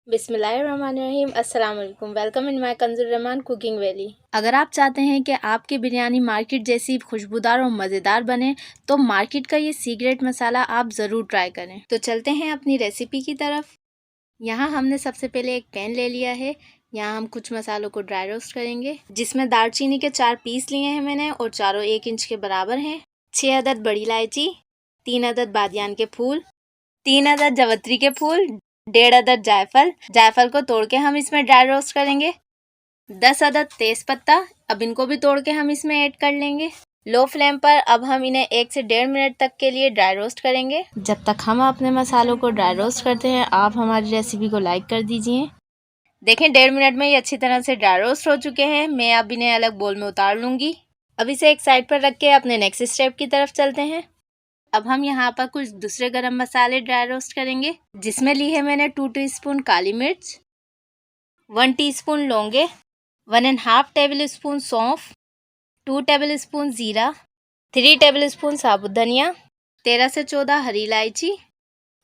बिस्मिल्लाहिर्रहमानिर्रहीम। अस्सलाम वालेकुम। Welcome in my कंजुल Rahman cooking valley. अगर आप चाहते हैं कि आपकी बिरयानी मार्केट जैसी खुशबूदार और मज़ेदार बने तो मार्केट का ये सीक्रेट मसाला आप ज़रूर ट्राई करें। तो चलते हैं अपनी रेसिपी की तरफ। यहाँ हमने सबसे पहले एक पैन ले लिया है। यहाँ हम कुछ मसालों को ड्राई रोस्ट करेंगे, जिसमें दालचीनी के 4 पीस लिए हैं मैंने और चारों 1 इंच के बराबर हैं। 6 अदद बड़ी इलायची, 3 अदद बादियान के फूल, 3 अदद जवत्री के फूल, 1.5 अदद जायफल को तोड़ के हम इसमें ड्राई रोस्ट करेंगे। 10 अदद तेज पत्ता, अब इनको भी तोड़ के हम इसमें ऐड कर लेंगे। लो फ्लेम पर अब हम इन्हें 1 से 1.5 मिनट तक के लिए ड्राई रोस्ट करेंगे। जब तक हम अपने मसालों को ड्राई रोस्ट करते हैं आप हमारी रेसिपी को लाइक कर दीजिए। देखें 1.5 मिनट में ये अच्छी तरह से ड्राई रोस्ट हो चुके हैं। मैं अब इन्हें अलग बोल में उतार लूँगी। अब इसे एक साइड पर रख के अपने नेक्स्ट स्टेप की तरफ चलते हैं। अब हम यहाँ पर कुछ दूसरे गरम मसाले ड्राई रोस्ट करेंगे, जिसमें ली है मैंने 2 टीस्पून काली मिर्च, 1 टीस्पून लौंगे, 1.5 टेबल स्पून सौंफ, 2 टेबल स्पून ज़ीरा, 3 टेबल स्पून साबुत धनिया, 13 से 14 हरी इलायची।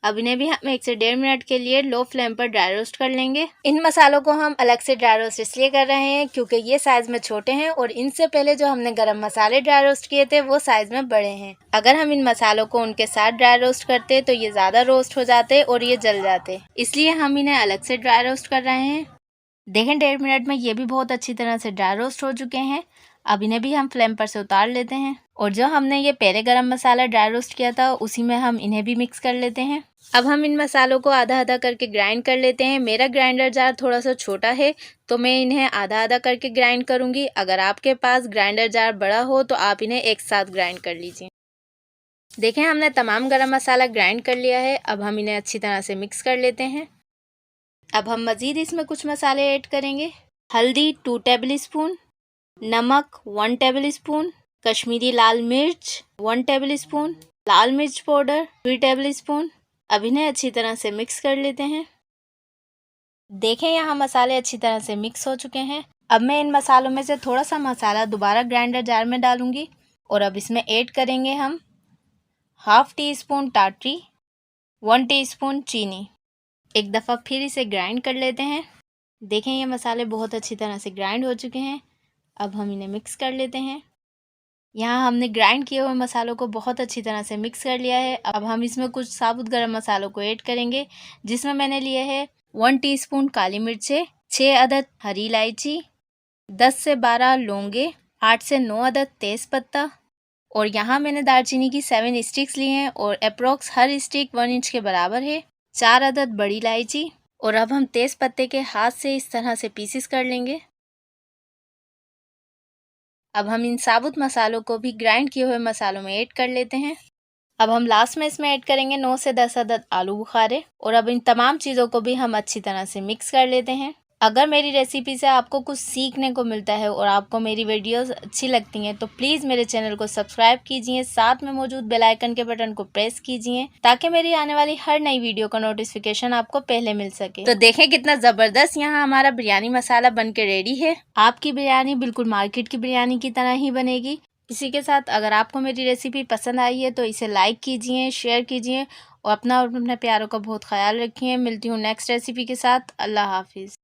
अब इन्हें भी हम 1 से 1.5 मिनट के लिए लो फ्लेम पर ड्राई रोस्ट कर लेंगे। इन मसालों को हम अलग से ड्राई रोस्ट इसलिए कर रहे हैं क्योंकि ये साइज में छोटे हैं और इनसे पहले जो हमने गरम मसाले ड्राई रोस्ट किए थे वो साइज में बड़े हैं। अगर हम इन मसालों को उनके साथ ड्राई रोस्ट करते तो ये ज़्यादा रोस्ट हो जाते और ये जल जाते, इसलिए हम इन्हें अलग से ड्राई रोस्ट कर रहे हैं। देखें 1.5 मिनट में ये भी बहुत अच्छी तरह से ड्राई रोस्ट हो चुके हैं। अब इन्हें भी हम फ्लेम पर से उतार लेते हैं और जो हमने ये पहले गरम मसाला ड्राई रोस्ट किया था उसी में हम इन्हें भी मिक्स कर लेते हैं। अब हम इन मसालों को आधा आधा करके ग्राइंड कर लेते हैं। मेरा ग्राइंडर जार थोड़ा सा छोटा है तो मैं इन्हें आधा आधा करके ग्राइंड करूँगी। अगर आपके पास ग्राइंडर जार बड़ा हो तो आप इन्हें एक साथ ग्राइंड कर लीजिए। देखें हमने तमाम गरम मसाला ग्राइंड कर लिया है। अब हम इन्हें अच्छी तरह से मिक्स कर लेते हैं। अब हम मज़ीद इसमें कुछ मसाले ऐड करेंगे। हल्दी 2 टेबल स्पून, नमक 1 टेबल स्पून, कश्मीरी लाल मिर्च 1 टेबल स्पून, लाल मिर्च पाउडर 3 टेबल स्पून। अब इन्हें अच्छी तरह से मिक्स कर लेते हैं। देखें यहाँ मसाले अच्छी तरह से मिक्स हो चुके हैं। अब मैं इन मसालों में से थोड़ा सा मसाला दोबारा ग्राइंडर जार में डालूंगी और अब इसमें ऐड करेंगे हम ½ टीस्पून टाटरी, 1 टीस्पून चीनी। एक दफ़ा फिर इसे ग्राइंड कर लेते हैं। देखें ये मसाले बहुत अच्छी तरह से ग्राइंड हो चुके हैं। अब हम इन्हें मिक्स कर लेते हैं। यहाँ हमने ग्राइंड किए हुए मसालों को बहुत अच्छी तरह से मिक्स कर लिया है। अब हम इसमें कुछ साबुत गरम मसालों को ऐड करेंगे, जिसमें मैंने लिए है 1 टीस्पून काली मिर्चें, 6 अदद हरी इलायची, 10 से 12 लौंगे, 8 से 9 अदद तेज़ पत्ता और यहाँ मैंने दालचीनी की 7 स्टिक्स ली हैं और अप्रॉक्स हर स्टिक 1 इंच के बराबर है, 4 अदद बड़ी इलायची। और अब हम तेज़ पत्ते के हाथ से इस तरह से पीसेस कर लेंगे। अब हम इन साबुत मसालों को भी ग्राइंड किए हुए मसालों में ऐड कर लेते हैं। अब हम लास्ट में इसमें ऐड करेंगे 9 से 10 अदद आलू बुखारे और अब इन तमाम चीज़ों को भी हम अच्छी तरह से मिक्स कर लेते हैं। अगर मेरी रेसिपी से आपको कुछ सीखने को मिलता है और आपको मेरी वीडियोस अच्छी लगती हैं तो प्लीज़ मेरे चैनल को सब्सक्राइब कीजिए, साथ में मौजूद बेल आइकन के बटन को प्रेस कीजिए ताकि मेरी आने वाली हर नई वीडियो का नोटिफिकेशन आपको पहले मिल सके। तो देखें कितना ज़बरदस्त यहाँ हमारा बिरयानी मसाला बन के रेडी है। आपकी बिरयानी बिल्कुल मार्केट की बिरयानी की तरह ही बनेगी। इसी के साथ अगर आपको मेरी रेसिपी पसंद आई है तो इसे लाइक कीजिए, शेयर कीजिए और अपना और अपने प्यारों का बहुत ख्याल रखिए। मिलती हूँ नेक्स्ट रेसिपी के साथ। अल्लाह हाफिज़।